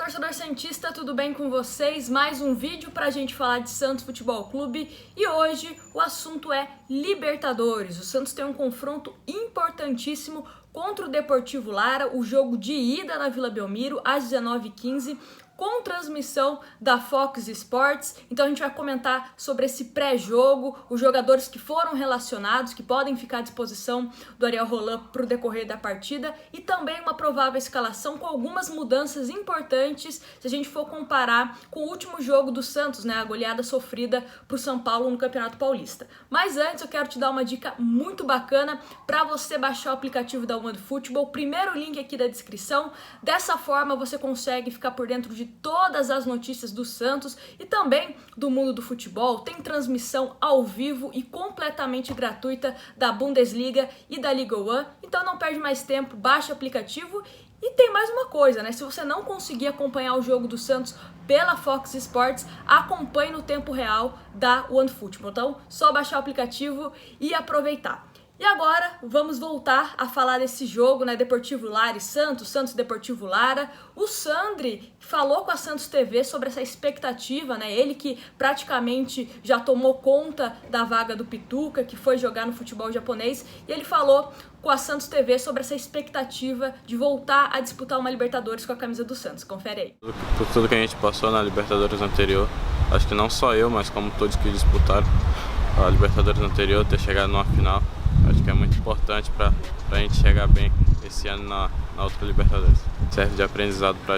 torcedor santista, tudo bem com vocês? Mais um vídeo pra gente falar de Santos Futebol Clube e hoje o assunto é Libertadores. O Santos tem um confronto importantíssimo contra o Deportivo Lara, o jogo de ida na Vila Belmiro às 19h15, com transmissão da Fox Sports. Então a gente vai comentar sobre esse pré-jogo, os jogadores que foram relacionados, que podem ficar à disposição do Ariel Holan para o decorrer da partida e também uma provável escalação com algumas mudanças importantes se a gente for comparar com o último jogo do Santos, né, a goleada sofrida por São Paulo no Campeonato Paulista. Mas antes eu quero te dar uma dica muito bacana para você baixar o aplicativo da OneFootball, primeiro link aqui da descrição. Dessa forma você consegue ficar por dentro de todas as notícias do Santos e também do mundo do futebol. Tem transmissão ao vivo e completamente gratuita da Bundesliga e da Liga 1. Então não perde mais tempo, baixa o aplicativo. E tem mais uma coisa, né? Se você não conseguir acompanhar o jogo do Santos pela Fox Sports, acompanhe no tempo real da OneFootball. Então, só baixar o aplicativo e aproveitar. E agora vamos voltar a falar desse jogo, né? Deportivo Lara e Santos, Santos Deportivo Lara. O Sandri falou com a Santos TV sobre essa expectativa, né? Ele que praticamente já tomou conta da vaga do Pituca, que foi jogar no futebol japonês, e ele falou com a Santos TV sobre essa expectativa de voltar a disputar uma Libertadores com a camisa do Santos. Confere aí. Por tudo que a gente passou na Libertadores anterior, acho que não só eu, mas como todos que disputaram a Libertadores anterior, ter chegado numa final, acho que é muito importante para a gente chegar bem esse ano na outra Libertadores. Serve de aprendizado para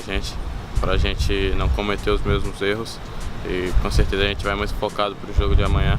a gente não cometer os mesmos erros, e com certeza a gente vai muito focado para o jogo de amanhã,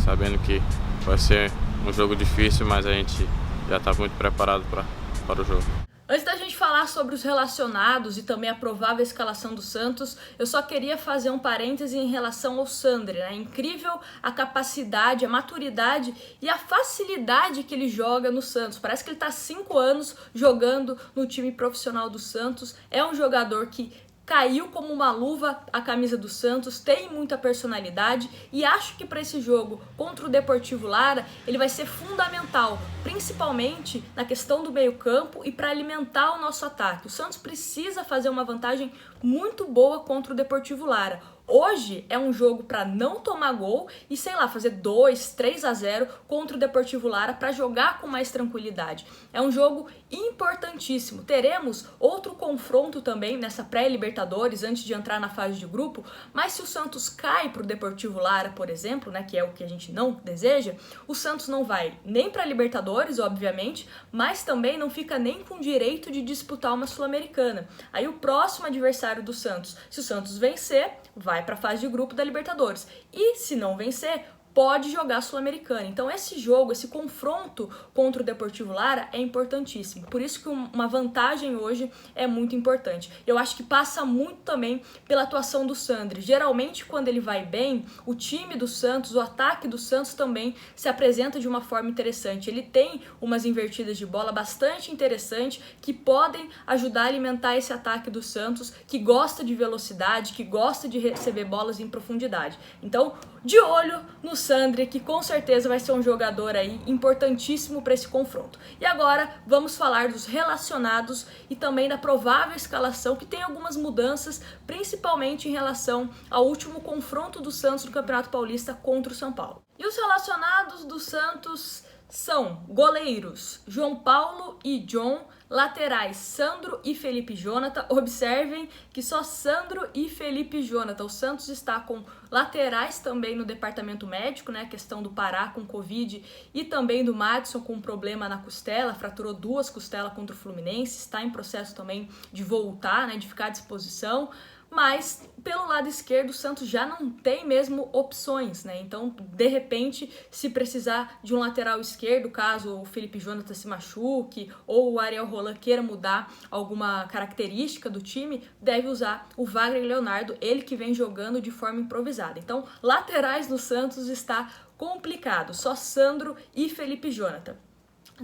sabendo que vai ser um jogo difícil, mas a gente já está muito preparado para o jogo. Antes da gente falar sobre os relacionados e também a provável escalação do Santos, eu só queria fazer um parêntese em relação ao Sandri, né? É incrível a capacidade, a maturidade e a facilidade que ele joga no Santos. Parece que ele está há 5 anos jogando no time profissional do Santos. É um jogador que caiu como uma luva a camisa do Santos, tem muita personalidade e acho que para esse jogo contra o Deportivo Lara ele vai ser fundamental, principalmente na questão do meio-campo e para alimentar o nosso ataque. O Santos precisa fazer uma vantagem muito boa contra o Deportivo Lara. Hoje é um jogo para não tomar gol e, sei lá, fazer 2-3-0 contra o Deportivo Lara para jogar com mais tranquilidade. É um jogo importantíssimo. Teremos outro confronto também nessa pré-Libertadores antes de entrar na fase de grupo, mas se o Santos cai para o Deportivo Lara, por exemplo, né, que é o que a gente não deseja, o Santos não vai nem para a Libertadores, obviamente, mas também não fica nem com direito de disputar uma Sul-Americana. Aí o próximo adversário do Santos, se o Santos vencer, vai para a fase de grupo da Libertadores. E se não vencer, pode jogar Sul-Americana. Então esse jogo, esse confronto contra o Deportivo Lara é importantíssimo. Por isso que uma vantagem hoje é muito importante. Eu acho que passa muito também pela atuação do Sandri. Geralmente quando ele vai bem, o time do Santos, o ataque do Santos também se apresenta de uma forma interessante. Ele tem umas invertidas de bola bastante interessantes que podem ajudar a alimentar esse ataque do Santos, que gosta de velocidade, que gosta de receber bolas em profundidade. Então, de olho no Sandri, que com certeza vai ser um jogador aí importantíssimo para esse confronto. E agora vamos falar dos relacionados e também da provável escalação, que tem algumas mudanças, principalmente em relação ao último confronto do Santos no Campeonato Paulista contra o São Paulo. E os relacionados do Santos são goleiros João Paulo e John, laterais Sandro e Felipe Jonathan. Observem que só Sandro e Felipe Jonathan. O Santos está com laterais também no departamento médico, né? A questão do Pará com Covid e também do Madison com um problema na costela, fraturou 2 costelas contra o Fluminense, está em processo também de voltar, né? De ficar à disposição. Mas pelo lado esquerdo o Santos já não tem mesmo opções, né? Então, de repente, se precisar de um lateral esquerdo, caso o Felipe Jonathan se machuque ou o Ariel Holan queira mudar alguma característica do time, deve usar o Wagner Leonardo, ele que vem jogando de forma improvisada. Então, laterais no Santos está complicado, só Sandro e Felipe Jonathan.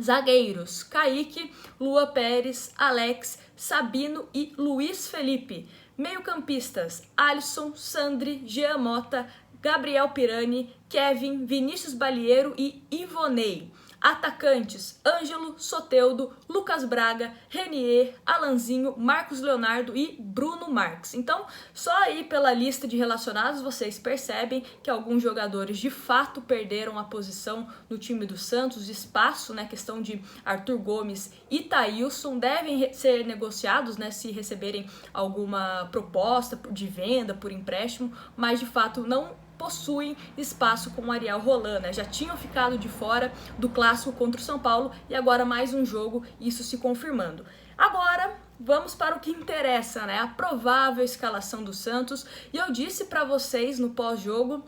Zagueiros, Kaique, Lua Pérez, Alex, Sabino e Luiz Felipe. Meio-campistas, Alisson, Sandri, Jean Mota, Gabriel Pirani, Kevin, Vinícius Balieiro e Ivonei. Atacantes: Ângelo, Soteldo, Lucas Braga, Renier, Alanzinho, Marcos Leonardo e Bruno Marques. Então, só aí pela lista de relacionados vocês percebem que alguns jogadores de fato perderam a posição no time do Santos, espaço, né, questão de Arthur Gomes e Thailson, devem ser negociados, né, se receberem alguma proposta de venda por empréstimo, mas de fato não possuem espaço com o Ariel Roland, né? Já tinham ficado de fora do clássico contra o São Paulo e agora mais um jogo, isso se confirmando. Agora vamos para o que interessa, né? A provável escalação do Santos. E eu disse para vocês no pós-jogo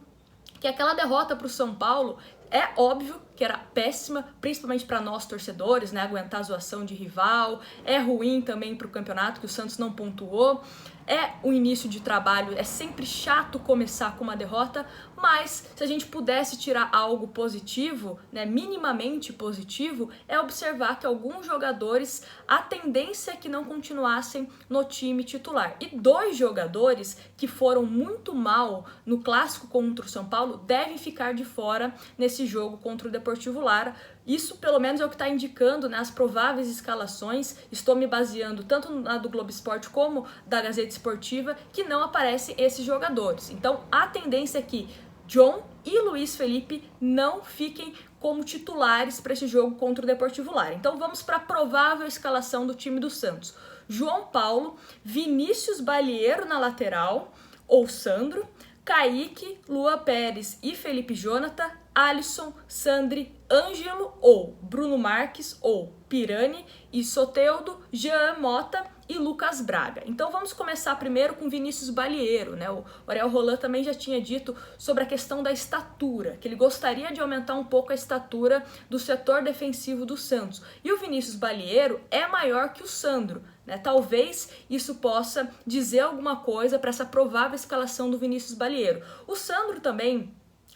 que aquela derrota para o São Paulo é óbvio que era péssima, principalmente para nós torcedores, né? Aguentar a zoação de rival, é ruim também para o campeonato que o Santos não pontuou. É o início de trabalho, é sempre chato começar com uma derrota, mas se a gente pudesse tirar algo positivo, né, minimamente positivo, é observar que alguns jogadores, a tendência é que não continuassem no time titular. E 2 jogadores que foram muito mal no clássico contra o São Paulo devem ficar de fora nesse jogo contra o Deportivo Lara. Isso, pelo menos, é o que está indicando, né, as prováveis escalações. Estou me baseando tanto na do Globo Esporte como da Gazeta Esportiva, que não aparecem esses jogadores. Então, a tendência é que John e Luiz Felipe não fiquem como titulares para esse jogo contra o Deportivo Lara. Então, vamos para a provável escalação do time do Santos. João Paulo, Vinícius Balieiro na lateral, ou Sandro, Kaique, Lua Pérez e Felipe Jonathan, Alisson, Sandri, Ângelo ou Bruno Marques ou Pirani e Soteldo, Jean Mota e Lucas Braga. Então vamos começar primeiro com Vinícius Balieiro, né? O Ariel Roland também já tinha dito sobre a questão da estatura, que ele gostaria de aumentar um pouco a estatura do setor defensivo do Santos. E o Vinícius Balieiro é maior que o Sandro, né? Talvez isso possa dizer alguma coisa para essa provável escalação do Vinícius Balieiro. O Sandro também,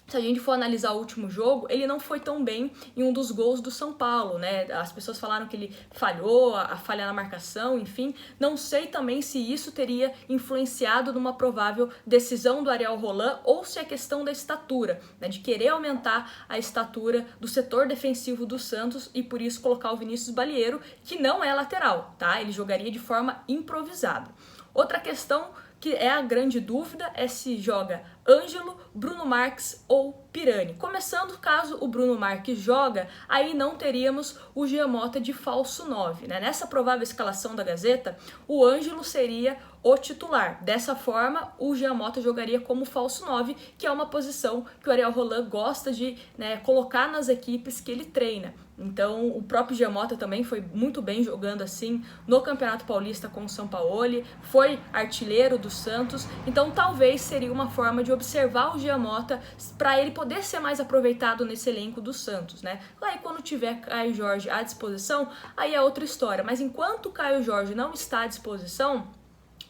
se a gente for analisar o último jogo, ele não foi tão bem em um dos gols do São Paulo, né? As pessoas falaram que ele falhou, a falha na marcação, enfim. Não sei também se isso teria influenciado numa provável decisão do Ariel Roland ou se é questão da estatura, né? De querer aumentar a estatura do setor defensivo do Santos e por isso colocar o Vinícius Balieiro, que não é lateral, tá? Ele jogaria de forma improvisada. Outra questão que é a grande dúvida é se joga Ângelo, Bruno Marques ou Pirani. Começando, caso o Bruno Marques joga, aí não teríamos o Jean Mota de falso 9, né? Nessa provável escalação da Gazeta, o Ângelo seria o titular. Dessa forma, o Jean Mota jogaria como falso 9, que é uma posição que o Ariel Roland gosta de, né, colocar nas equipes que ele treina. Então, o próprio Jean Mota também foi muito bem jogando assim no Campeonato Paulista com o Sampaoli, foi artilheiro do Santos, então talvez seria uma forma de observar o Jean Mota para ele poder ser mais aproveitado nesse elenco do Santos, né? Aí quando tiver Caio Jorge à disposição, aí é outra história, mas enquanto o Caio Jorge não está à disposição,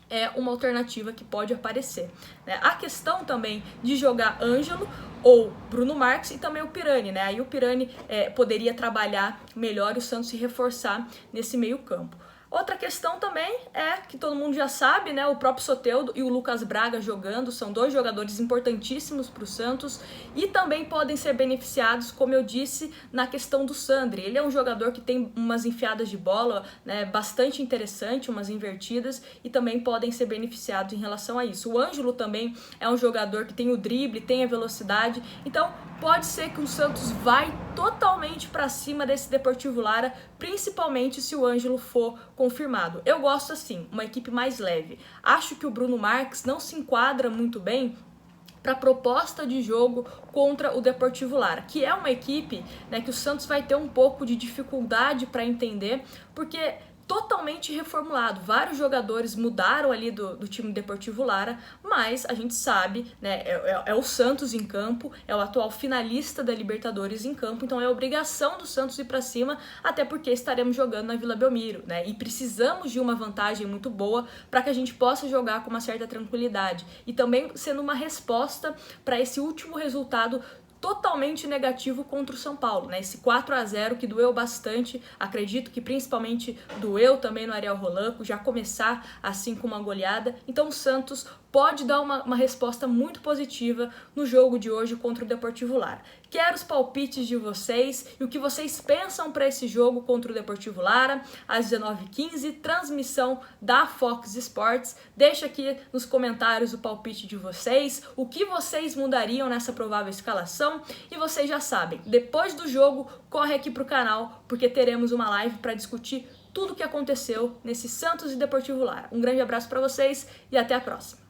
é uma alternativa que pode aparecer, né? A questão também de jogar Ângelo ou Bruno Marques e também o Pirani, né? Aí o Pirani poderia trabalhar melhor e o Santos se reforçar nesse meio campo. Outra questão também é que todo mundo já sabe, né? O próprio Soteldo e o Lucas Braga jogando, são 2 jogadores importantíssimos para o Santos e também podem ser beneficiados, como eu disse, na questão do Sandri. Ele é um jogador que tem umas enfiadas de bola, né, bastante interessante, umas invertidas, e também podem ser beneficiados em relação a isso. O Ângelo também é um jogador que tem o drible, tem a velocidade, então pode ser que o Santos vai totalmente para cima desse Deportivo Lara, principalmente se o Ângelo for confirmado. Eu gosto assim, uma equipe mais leve. Acho que o Bruno Marques não se enquadra muito bem para a proposta de jogo contra o Deportivo Lara, que é uma equipe, né, que o Santos vai ter um pouco de dificuldade para entender, porque totalmente reformulado. Vários jogadores mudaram ali do time Deportivo Lara, mas a gente sabe, né, é o Santos em campo, é o atual finalista da Libertadores em campo, então é obrigação do Santos ir para cima, até porque estaremos jogando na Vila Belmiro, né, e precisamos de uma vantagem muito boa para que a gente possa jogar com uma certa tranquilidade, e também sendo uma resposta para esse último resultado totalmente negativo contra o São Paulo, né? Esse 4-0 que doeu bastante, acredito que principalmente doeu também no Ariel Roland, já começar assim com uma goleada. Então o Santos pode dar uma resposta muito positiva no jogo de hoje contra o Deportivo Lara. Quero os palpites de vocês e o que vocês pensam para esse jogo contra o Deportivo Lara, às 19h15, transmissão da Fox Sports. Deixa aqui nos comentários o palpite de vocês, o que vocês mudariam nessa provável escalação. E vocês já sabem, depois do jogo, corre aqui para o canal, porque teremos uma live para discutir tudo o que aconteceu nesse Santos e Deportivo Lara. Um grande abraço para vocês e até a próxima.